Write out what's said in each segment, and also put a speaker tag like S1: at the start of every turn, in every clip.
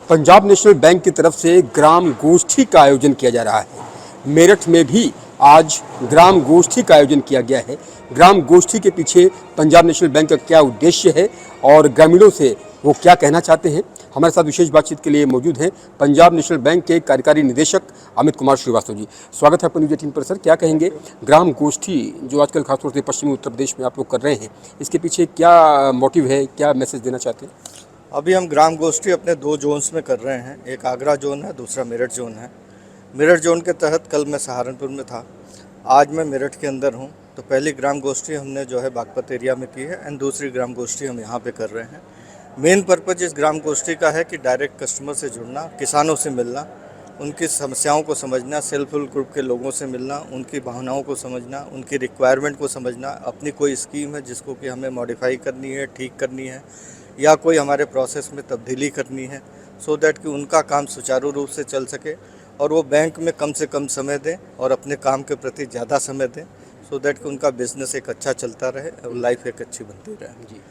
S1: Punjab national bank की तरफ से ग्राम गोष्ठी का आयोजन किया जा रहा है। मेरठ में भी आज ग्राम गोष्ठी का आयोजन किया गया है। ग्राम गोष्ठी के पीछे पंजाब नेशनल बैंक का क्या उद्देश्य है और ग्रामीणों से वो क्या कहना चाहते हैं, हमारे साथ विशेष बातचीत के लिए मौजूद हैं पंजाब नेशनल बैंक के कार्यकारी निदेशक अमित कुमार श्रीवास्तव जी। स्वागत है आपका न्यूज़ 18 पर। सर, क्या कहेंगे, ग्राम गोष्ठी जो आजकल खासतौर से पश्चिमी उत्तर प्रदेश में आप लोग कर रहे हैं, इसके पीछे क्या मोटिव है, क्या मैसेज देना चाहते हैं?
S2: अभी हम ग्राम गोष्ठी अपने 2 जोन्स में कर रहे हैं। एक आगरा जोन है, दूसरा मेरठ जोन है। मेरठ जोन के तहत कल मैं सहारनपुर में था, आज मैं मेरठ के अंदर हूं। तो पहली ग्राम गोष्ठी हमने जो है बागपत एरिया में की है एंड दूसरी ग्राम गोष्ठी हम यहां पे कर रहे हैं। मेन पर्पज़ इस ग्राम गोष्ठी का है कि डायरेक्ट कस्टमर से जुड़ना, किसानों से मिलना, उनकी समस्याओं को समझना, सेल्फ हेल्प ग्रुप के लोगों से मिलना, उनकी भावनाओं को समझना, उनकी रिक्वायरमेंट को समझना। अपनी कोई स्कीम है जिसको कि हमें मॉडिफाई करनी है, ठीक करनी है, या कोई हमारे प्रोसेस में तब्दीली करनी है, सो दैट कि उनका काम सुचारू रूप से चल सके और वो बैंक में कम से कम समय दें और अपने काम के प्रति ज़्यादा समय दें, सो दैट कि उनका बिजनेस एक अच्छा चलता रहे और लाइफ एक अच्छी बनती रहे।
S1: जी,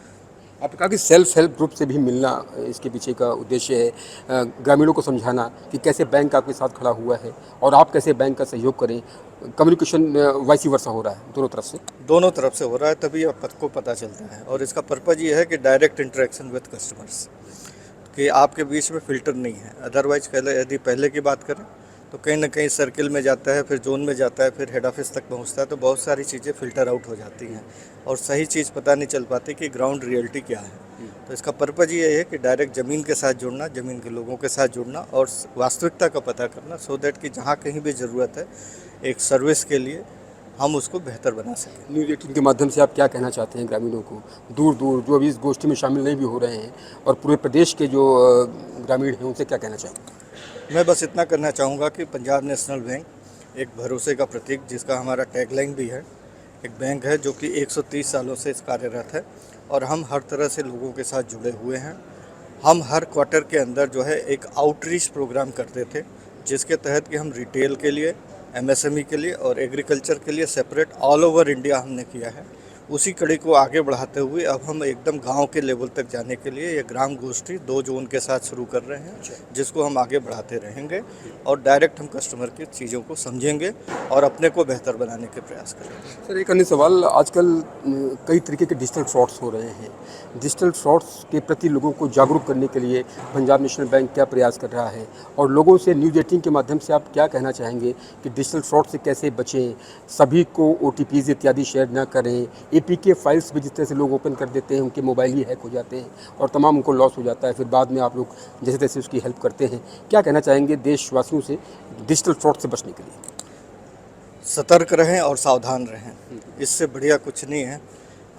S1: आपने कहा कि सेल्फ हेल्प ग्रुप से भी मिलना इसके पीछे का उद्देश्य है। ग्रामीणों को समझाना कि कैसे बैंक आपके साथ खड़ा हुआ है और आप कैसे बैंक का सहयोग करें। कम्युनिकेशन वाइस वर्सा हो रहा है दोनों तरफ से।
S2: दोनों तरफ से हो रहा है, तभी आपको पता चलता है। और इसका पर्पज़ ये है कि डायरेक्ट इंटरेक्शन विद कस्टमर्स, कि आपके बीच में फ़िल्टर नहीं है। अदरवाइज यदि पहले की बात करें तो कहीं ना कहीं सर्किल में जाता है, फिर जोन में जाता है, फिर हेड ऑफिस तक पहुंचता है, तो बहुत सारी चीज़ें फ़िल्टर आउट हो जाती हैं और सही चीज़ पता नहीं चल पाती कि ग्राउंड रियलिटी क्या है। तो इसका पर्पज़ ये है कि डायरेक्ट ज़मीन के साथ जुड़ना, ज़मीन के लोगों के साथ जुड़ना और वास्तविकता का पता करना, सो दैट कि जहाँ कहीं भी ज़रूरत है एक सर्विस के लिए हम उसको बेहतर बना सकें।
S1: न्यूज़ 18 के माध्यम से आप क्या कहना चाहते हैं ग्रामीणों को, दूर दूर जो अभी इस गोष्ठी में शामिल नहीं भी हो रहे हैं, और पूरे प्रदेश के जो ग्रामीण हैं उनसे क्या कहना चाहेंगे?
S2: मैं बस इतना करना चाहूँगा कि पंजाब नेशनल बैंक एक भरोसे का प्रतीक, जिसका हमारा टैगलाइन भी है, एक बैंक है जो कि 130 सालों से इस कार्यरत है और हम हर तरह से लोगों के साथ जुड़े हुए हैं। हम हर क्वार्टर के अंदर जो है एक आउटरीच प्रोग्राम करते थे, जिसके तहत कि हम रिटेल के लिए, एमएसएमई के लिए और एग्रीकल्चर के लिए सेपरेट ऑल ओवर इंडिया हमने किया है। उसी कड़ी को आगे बढ़ाते हुए अब हम एकदम गांव के लेवल तक जाने के लिए ये ग्राम गोष्ठी 2 जोन के साथ शुरू कर रहे हैं, जिसको हम आगे बढ़ाते रहेंगे और डायरेक्ट हम कस्टमर की चीज़ों को समझेंगे और अपने को बेहतर बनाने के प्रयास करेंगे।
S1: सर, एक अन्य सवाल, आजकल कई तरीके के डिजिटल फ्रॉड्स हो रहे हैं। डिजिटल फ्रॉड्स के प्रति लोगों को जागरूक करने के लिए पंजाब नेशनल बैंक क्या प्रयास कर रहा है, और लोगों से न्यूज़ 18 के माध्यम से आप क्या कहना चाहेंगे कि डिजिटल फ्रॉड से कैसे बचें, सभी को OTPs इत्यादि शेयर ना करें, APK फाइल्स भी जिस तरह से लोग ओपन कर देते हैं, उनके मोबाइल ही हैक हो जाते हैं और तमाम उनको लॉस हो जाता है, फिर बाद में आप लोग जैसे तैसे उसकी हेल्प करते हैं। क्या कहना चाहेंगे देशवासियों से डिजिटल फ्रॉड से बचने के लिए?
S2: सतर्क रहें और सावधान रहें, इससे बढ़िया कुछ नहीं है।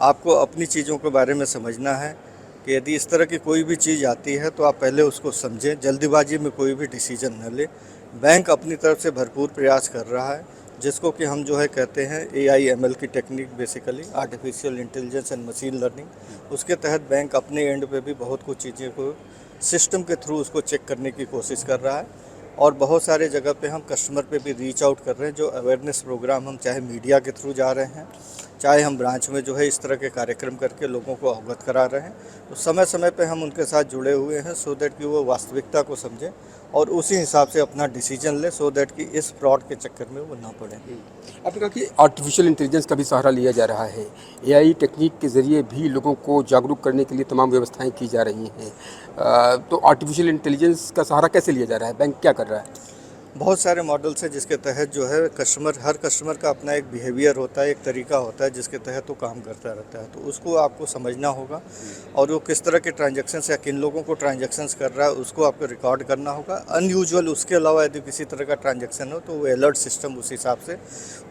S2: आपको अपनी चीज़ों के बारे में समझना है कि यदि इस तरह की कोई भी चीज़ आती है तो आप पहले उसको समझें, जल्दीबाजी में कोई भी डिसीजन न लें। बैंक अपनी तरफ से भरपूर प्रयास कर रहा है, जिसको कि हम जो है कहते हैं AI/ML की technique, basically artificial intelligence and machine learning. उसके तहत बैंक अपने एंड पे भी बहुत कुछ चीज़ें को सिस्टम के थ्रू उसको चेक करने की कोशिश कर रहा है और बहुत सारे जगह पे हम कस्टमर पे भी रीच आउट कर रहे हैं। जो अवेयरनेस प्रोग्राम हम चाहे मीडिया के थ्रू जा रहे हैं, चाहे हम ब्रांच में जो है इस तरह के कार्यक्रम करके लोगों को अवगत करा रहे हैं, तो समय समय पे हम उनके साथ जुड़े हुए हैं, सो दैट कि वो वास्तविकता को समझें और उसी हिसाब से अपना डिसीजन ले, सो दैट कि इस फ्रॉड के चक्कर में वो ना पड़े।
S1: आपने कहा कि आर्टिफिशियल इंटेलिजेंस का भी सहारा लिया जा रहा है। AI टेक्निक के ज़रिए भी लोगों को जागरूक करने के लिए तमाम व्यवस्थाएं की जा रही हैं। तो आर्टिफिशियल इंटेलिजेंस का सहारा कैसे लिया जा रहा है, बैंक क्या कर रहा है?
S2: बहुत सारे मॉडल्स हैं जिसके तहत जो है हर कस्टमर का अपना एक बिहेवियर होता है, एक तरीका होता है जिसके तहत वो काम करता रहता है, तो उसको आपको समझना होगा और वो किस तरह के ट्रांजैक्शंस या किन लोगों को ट्रांजैक्शंस कर रहा है उसको आपको रिकॉर्ड करना होगा। अनयूजुअल उसके अलावा यदि किसी तरह का ट्रांजैक्शन हो तो वो अलर्ट सिस्टम उस हिसाब से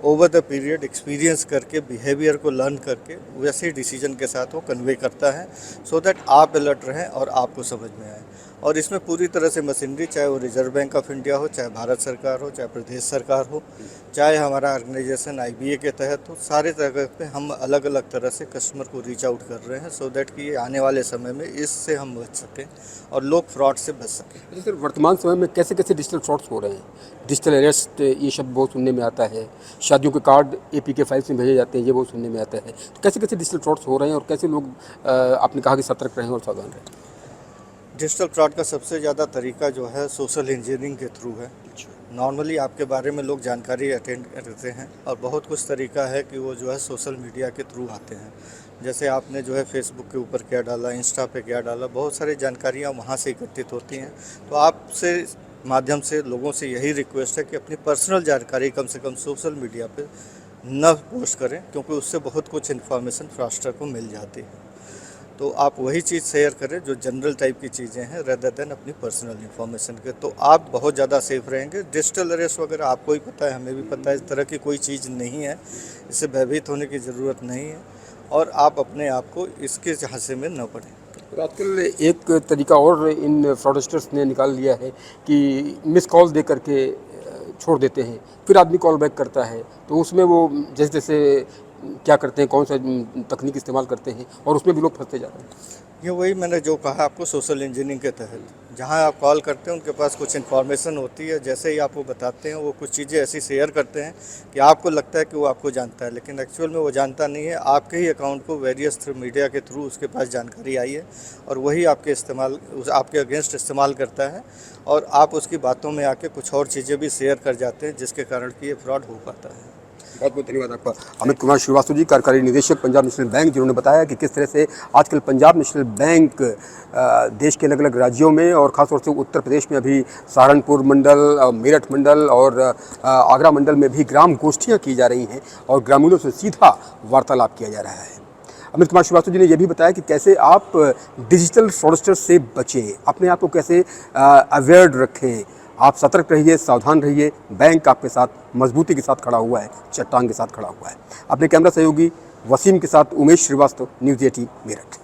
S2: ओवर द पीरियड एक्सपीरियंस करके, बिहेवियर को लर्न करके वैसे ही डिसीजन के साथ वो कन्वे करता है, सो दैट आप अलर्ट रहें और आपको समझ में आए। और इसमें पूरी तरह से मशीनरी, चाहे वो रिजर्व बैंक ऑफ इंडिया हो, चाहे भारत सरकार हो, चाहे प्रदेश सरकार हो, चाहे हमारा ऑर्गेनाइजेशन IBA के तहत हो, सारे तरह पे हम अलग अलग तरह से कस्टमर को रीच आउट कर रहे हैं, सो दैट कि आने वाले समय में इससे हम बच सकें और लोग फ्रॉड से बच सकें।
S1: अच्छा सर, वर्तमान समय में कैसे कैसे डिजिटल फ्रॉड्स हो रहे हैं? डिजिटल अरेस्ट, ये शब्द बहुत सुनने में आता है। शादियों के कार्ड APK फाइल्स में भेजे जाते हैं, ये बहुत सुनने में आता है। तो कैसे कैसे डिजिटल फ्रॉड्स हो रहे हैं और कैसे लोग, आपने कहा कि सतर्क रहें और सावधान रहें?
S2: डिजिटल फ्रॉड का सबसे ज़्यादा तरीका जो है सोशल इंजीनियरिंग के थ्रू है। नॉर्मली आपके बारे में लोग जानकारी अटेंड करते हैं और बहुत कुछ तरीका है कि वो जो है सोशल मीडिया के थ्रू आते हैं। जैसे आपने जो है फेसबुक के ऊपर क्या डाला, इंस्टा पे क्या डाला, बहुत सारी जानकारियाँ वहाँ से एकत्रित होती हैं। तो आपसे माध्यम से लोगों से यही रिक्वेस्ट है कि अपनी पर्सनल जानकारी कम से कम सोशल मीडिया पे न पोस्ट करें, क्योंकि उससे बहुत कुछ इन्फॉर्मेशन फ्रॉडस्टर को मिल जाती है। तो आप वही चीज़ शेयर करें जो जनरल टाइप की चीज़ें हैं, रेदर देन अपनी पर्सनल इन्फॉर्मेशन के, तो आप बहुत ज़्यादा सेफ रहेंगे। डिजिटल अरेस्ट वगैरह आपको ही पता है, हमें भी पता है, इस तरह की कोई चीज़ नहीं है, इससे भयभीत होने की ज़रूरत नहीं है और आप अपने आप को इसके झांसे में न पड़ें।
S1: और आजकल एक तरीका और इन फ्रॉडस्टर्स ने निकाल लिया है कि मिस कॉल दे करके छोड़ देते हैं, फिर आदमी कॉल बैक करता है तो उसमें वो जैसे जैसे क्या करते हैं, कौन सा तकनीक इस्तेमाल करते हैं और उसमें भी लोग फंसते जा रहे हैं।
S2: ये वही मैंने जो कहा आपको, सोशल इंजीनियरिंग के तहत जहाँ आप कॉल करते हैं उनके पास कुछ इन्फॉर्मेशन होती है, जैसे ही आपको बताते हैं वो कुछ चीज़ें ऐसी शेयर करते हैं कि आपको लगता है कि वो आपको जानता है, लेकिन एक्चुअल में वो जानता नहीं है। आपके ही अकाउंट को वेरियस थ्रू मीडिया के थ्रू उसके पास जानकारी आई है और वही आपके अगेंस्ट इस्तेमाल करता है और आप उसकी बातों में आके कुछ और चीज़ें भी शेयर कर जाते हैं, जिसके कारण कि ये फ्रॉड हो पाता है।
S1: बहुत बहुत धन्यवाद आपका। अमित कुमार श्रीवास्तव जी, कार्यकारी निदेशक पंजाब नेशनल बैंक, जिन्होंने बताया कि किस तरह से आजकल पंजाब नेशनल बैंक देश के अलग अलग राज्यों में और ख़ासतौर से उत्तर प्रदेश में अभी सहारनपुर मंडल, मेरठ मंडल और आगरा मंडल में भी ग्राम गोष्ठियाँ की जा रही हैं और ग्रामीणों से सीधा वार्तालाप किया जा रहा है। अमित कुमार श्रीवास्तव जी ने यह भी बताया कि कैसे आप डिजिटल फ्रॉडस्टर से बचें, अपने आप को कैसे अवेयर रखें, आप सतर्क रहिए, सावधान रहिए। बैंक आपके साथ मजबूती के साथ खड़ा हुआ है, चट्टान के साथ खड़ा हुआ है। अपने कैमरा सहयोगी वसीम के साथ उमेश श्रीवास्तव, न्यूज़ 18 मेरठ।